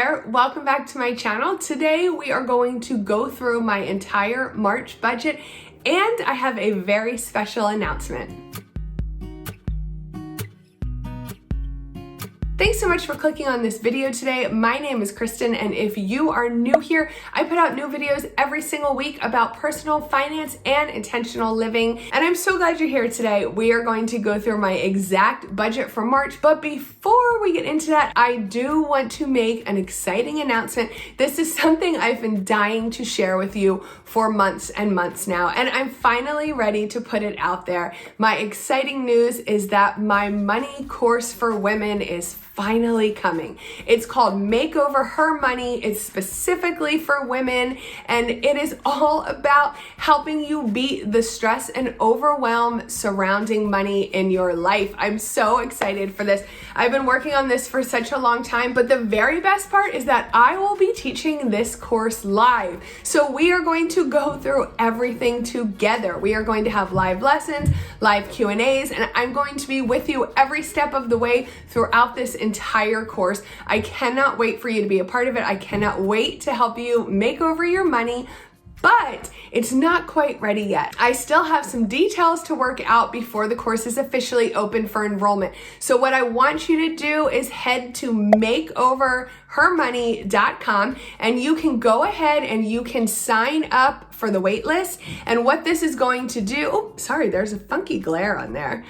there, welcome back to my channel. Today we are going to go through my entire March budget and I have a very special announcement. Thanks so much for clicking on this video today. My name is Kristin, and if you are new here, I put out new videos every single week about personal finance and intentional living, and I'm so glad you're here today. We are going to go through my exact budget for March, but before we get into that, I do want to make an exciting announcement. This is something I've been dying to share with you for months and months now, and I'm finally ready to put it out there. My exciting news is that my money course for women is finally coming. It's called Makeover Her Money. It's specifically for women, and it is all about helping you beat the stress and overwhelm surrounding money in your life. I'm so excited for this. I've been working on this for such a long time, but the very best part is that I will be teaching this course live. So we are going to go through everything together. We are going to have live lessons, live Q&As, and I'm going to be with you every step of the way throughout this entire course. I cannot wait for you to be a part of it. I cannot wait to help you make over your money, but it's not quite ready yet. I still have some details to work out before the course is officially open for enrollment. So what I want you to do is head to makeoverhermoney.com and you can go ahead and you can sign up for the wait list. And what this is going to do, oh, sorry, there's a funky glare on there.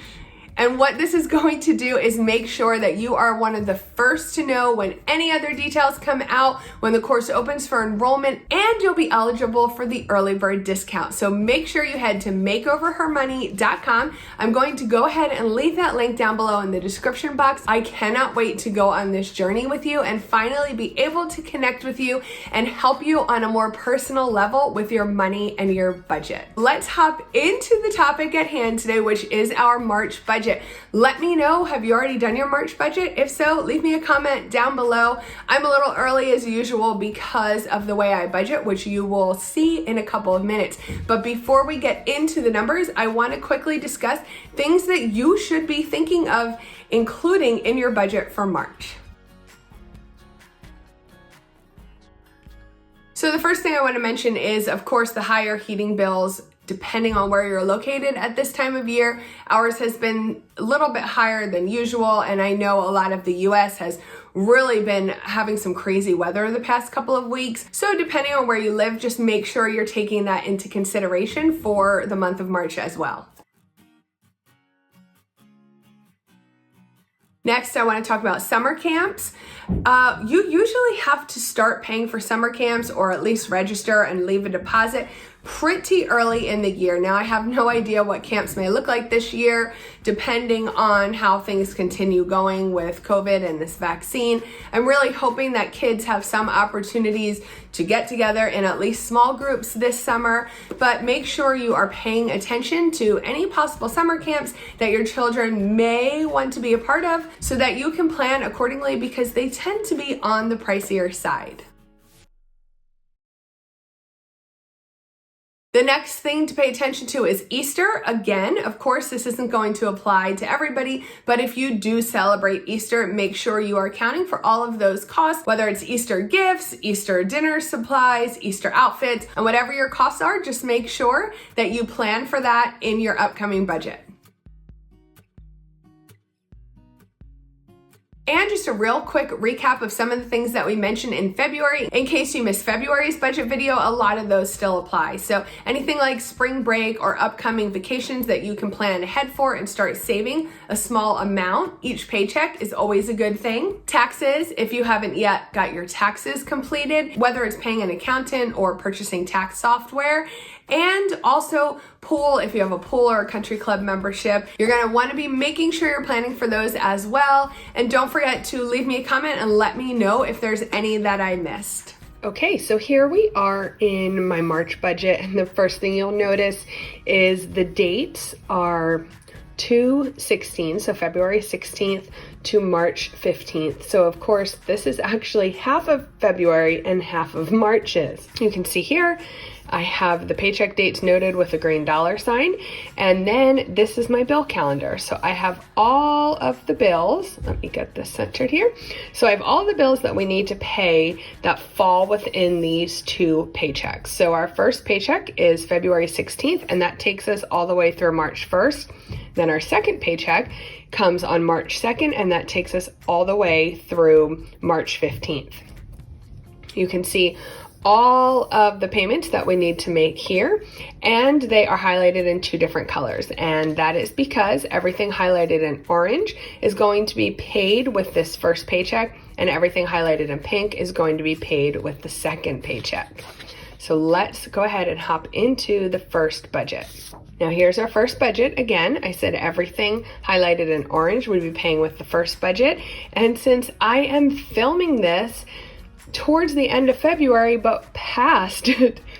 And what this is going to do is make sure that you are one of the first to know when any other details come out, when the course opens for enrollment, and you'll be eligible for the early bird discount. So make sure you head to makeoverhermoney.com. I'm going to go ahead and leave that link down below in the description box. I cannot wait to go on this journey with you and finally be able to connect with you and help you on a more personal level with your money and your budget. Let's hop into the topic at hand today, which is our March budget. Let me know, have you already done your March budget? If so, leave me a comment down below. I'm a little early as usual because of the way I budget, which you will see in a couple of minutes. But before we get into the numbers, I want to quickly discuss things that you should be thinking of including in your budget for March. So the first thing I want to mention is, of course, the higher heating bills. Depending on where you're located at this time of year, ours has been a little bit higher than usual, and I know a lot of the US has really been having some crazy weather the past couple of weeks. So depending on where you live, just make sure you're taking that into consideration for the month of March as well. Next, I want to talk about summer camps. You usually have to start paying for summer camps or at least register and leave a deposit pretty early in the year. Now, I have no idea what camps may look like this year, depending on how things continue going with COVID and this vaccine. I'm really hoping that kids have some opportunities to get together in at least small groups this summer, but make sure you are paying attention to any possible summer camps that your children may want to be a part of so that you can plan accordingly, because they tend to be on the pricier side. The next thing to pay attention to is Easter. Again, of course, this isn't going to apply to everybody, but if you do celebrate Easter, make sure you are accounting for all of those costs, whether it's Easter gifts, Easter dinner supplies, Easter outfits, and whatever your costs are, just make sure that you plan for that in your upcoming budget. And just a real quick recap of some of the things that we mentioned in February. In case you missed February's budget video, a lot of those still apply. So anything like spring break or upcoming vacations that you can plan ahead for and start saving a small amount each paycheck is always a good thing. Taxes, if you haven't yet got your taxes completed, whether it's paying an accountant or purchasing tax software. And also pool, if you have a pool or a country club membership, you're gonna wanna be making sure you're planning for those as well. And don't forget to leave me a comment and let me know if there's any that I missed. Okay, so here we are in my March budget, and the first thing you'll notice is the dates are 2/16, so February 16th to March 15th. So of course, this is actually half of February and half of March's. You can see here, I have the paycheck dates noted with a green $sign. And then this is my bill calendar. So I have all of the bills. Let me get this centered here. So I have all the bills that we need to pay that fall within these two paychecks. So our first paycheck is February 16th, and that takes us all the way through March 1st. Then our second paycheck comes on March 2nd, and that takes us all the way through March 15th. You can see all of the payments that we need to make here, and they are highlighted in two different colors. And that is because everything highlighted in orange is going to be paid with this first paycheck, and everything highlighted in pink is going to be paid with the second paycheck. So let's go ahead and hop into the first budget. Now here's our first budget. Again, I said everything highlighted in orange would be paying with the first budget. And since I am filming this towards the end of February, but past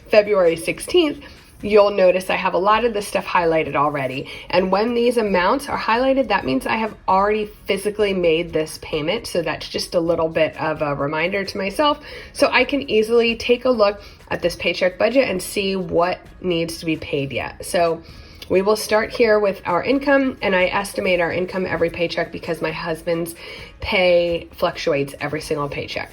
February 16th, you'll notice I have a lot of this stuff highlighted already. And when these amounts are highlighted, that means I have already physically made this payment. So that's just a little bit of a reminder to myself, so I can easily take a look at this paycheck budget and see what needs to be paid yet. So we will start here with our income, and I estimate our income every paycheck because my husband's pay fluctuates every single paycheck.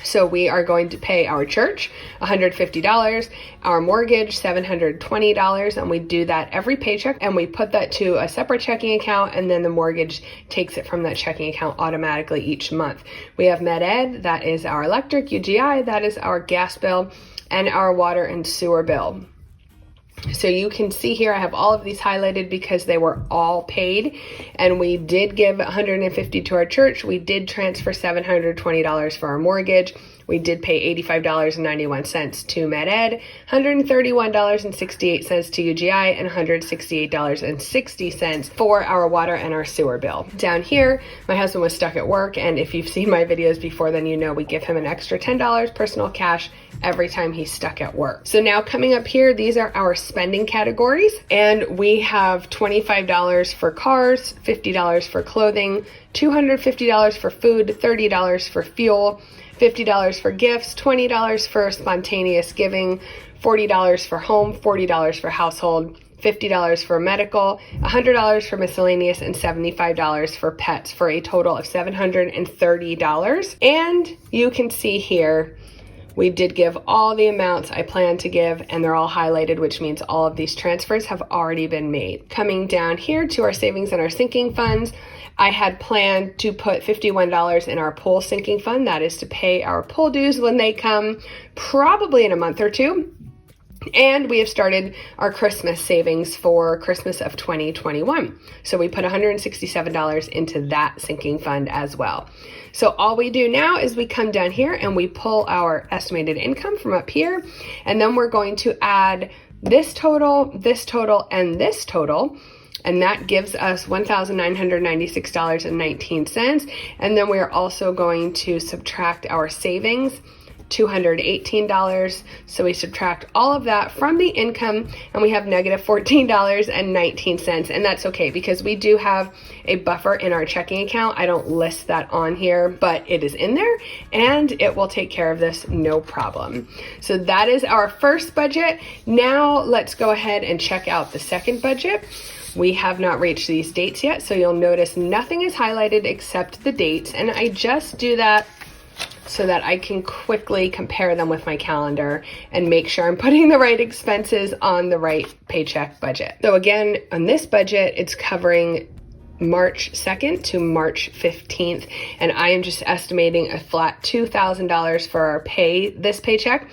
So we are going to pay our church $150, our mortgage $720, and we do that every paycheck, and we put that to a separate checking account, and then the mortgage takes it from that checking account automatically each month. We have Med Ed, that is our electric, UGI, that is our gas bill, and our water and sewer bill. So you can see here I have all of these highlighted because they were all paid, and we did give $150 to our church. We did transfer $720 for our mortgage. We did pay $85.91 to Med Ed, $131.68 to UGI, and $168.60 for our water and our sewer bill. Down here, my husband was stuck at work, and if you've seen my videos before, then you know we give him an extra $10 personal cash every time he's stuck at work. So now coming up here, these are our spending categories, and we have $25 for cars, $50 for clothing, $250 for food, $30 for fuel, $50 for gifts, $20 for spontaneous giving, $40 for home, $40 for household, $50 for medical, $100 for miscellaneous, and $75 for pets, for a total of $730. And you can see here, we did give all the amounts I plan to give, and they're all highlighted, which means all of these transfers have already been made. Coming down here to our savings and our sinking funds, I had planned to put $51 in our pool sinking fund. That is to pay our pool dues when they come, probably in a month or two. And we have started our Christmas savings for Christmas of 2021. So we put $167 into that sinking fund as well. So all we do now is we come down here and we pull our estimated income from up here. And then we're going to add this total, and this total. And that gives us $1,996.19. And then we are also going to subtract our savings, $218. So we subtract all of that from the income, and we have negative $14.19. And that's okay because we do have a buffer in our checking account. I don't list that on here, but it is in there and it will take care of this, no problem. So that is our first budget. Now let's go ahead and check out the second budget. We have not reached these dates yet, so you'll notice nothing is highlighted except the dates, and I just do that so that I can quickly compare them with my calendar and make sure I'm putting the right expenses on the right paycheck budget. So again, on this budget, it's covering March 2nd to March 15th, and I am just estimating a flat $2,000 for our this paycheck.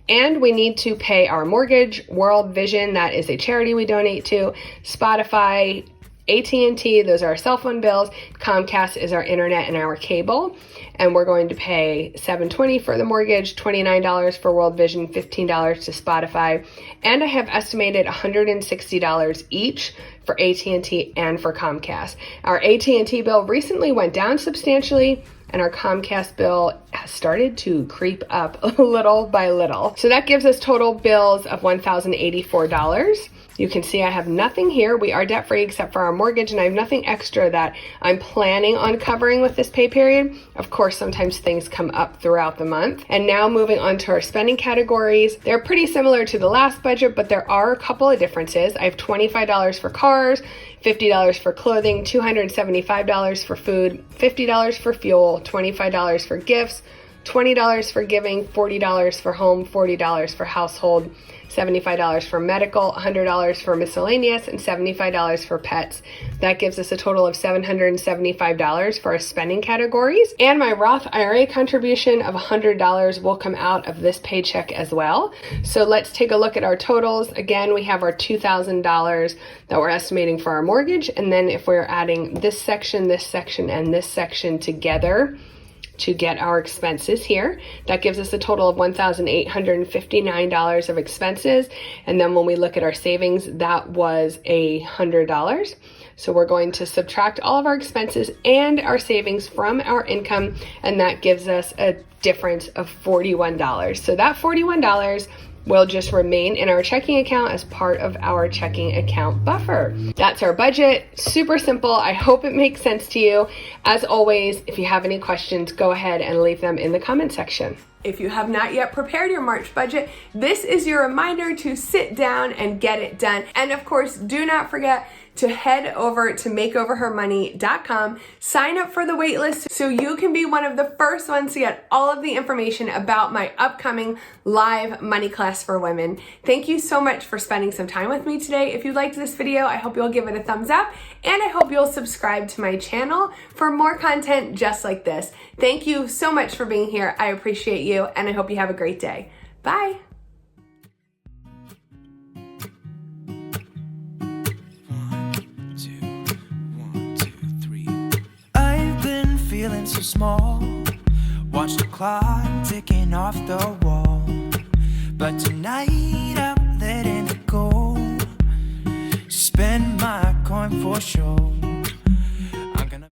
And we need to pay our mortgage, World Vision, that is a charity we donate to, Spotify, AT&T, those are our cell phone bills, Comcast is our internet and our cable. And we're going to pay $720 for the mortgage, $29 for World Vision, $15 to Spotify. And I have estimated $160 each for AT&T and for Comcast. Our AT&T bill recently went down substantially, and our Comcast bill has started to creep up little by little. So that gives us total bills of $1,084. You can see I have nothing here. We are debt free except for our mortgage, and I have nothing extra that I'm planning on covering with this pay period. Of course, sometimes things come up throughout the month. And now moving on to our spending categories. They're pretty similar to the last budget, but there are a couple of differences. I have $25 for cars, $50 for clothing, $275 for food, $50 for fuel, $25 for gifts, $20 for giving, $40 for home, $40 for household, $75 for medical, $100 for miscellaneous, and $75 for pets. That gives us a total of $775 for our spending categories. And my Roth IRA contribution of $100 will come out of this paycheck as well. So let's take a look at our totals. Again, we have our $2,000 that we're estimating for our mortgage. And then if we're adding this section, and this section together to get our expenses here, that gives us a total of $1,859 of expenses. And then when we look at our savings, that was $100. So we're going to subtract all of our expenses and our savings from our income, and that gives us a difference of $41. So that $41 will just remain in our checking account as part of our checking account buffer. That's our budget. Super simple. I hope it makes sense to you. As always, if you have any questions, go ahead and leave them in the comment section. If you have not yet prepared your March budget, this is your reminder to sit down and get it done. And of course, do not forget to head over to makeoverhermoney.com, sign up for the waitlist so you can be one of the first ones to get all of the information about my upcoming live money class for women. Thank you so much for spending some time with me today. If you liked this video, I hope you'll give it a thumbs up, and I hope you'll subscribe to my channel for more content just like this. Thank you so much for being here. I appreciate you, and I hope you have a great day. Bye. Feeling so small, watch the clock ticking off the wall, but tonight I'm letting it go, spend my coin for sure.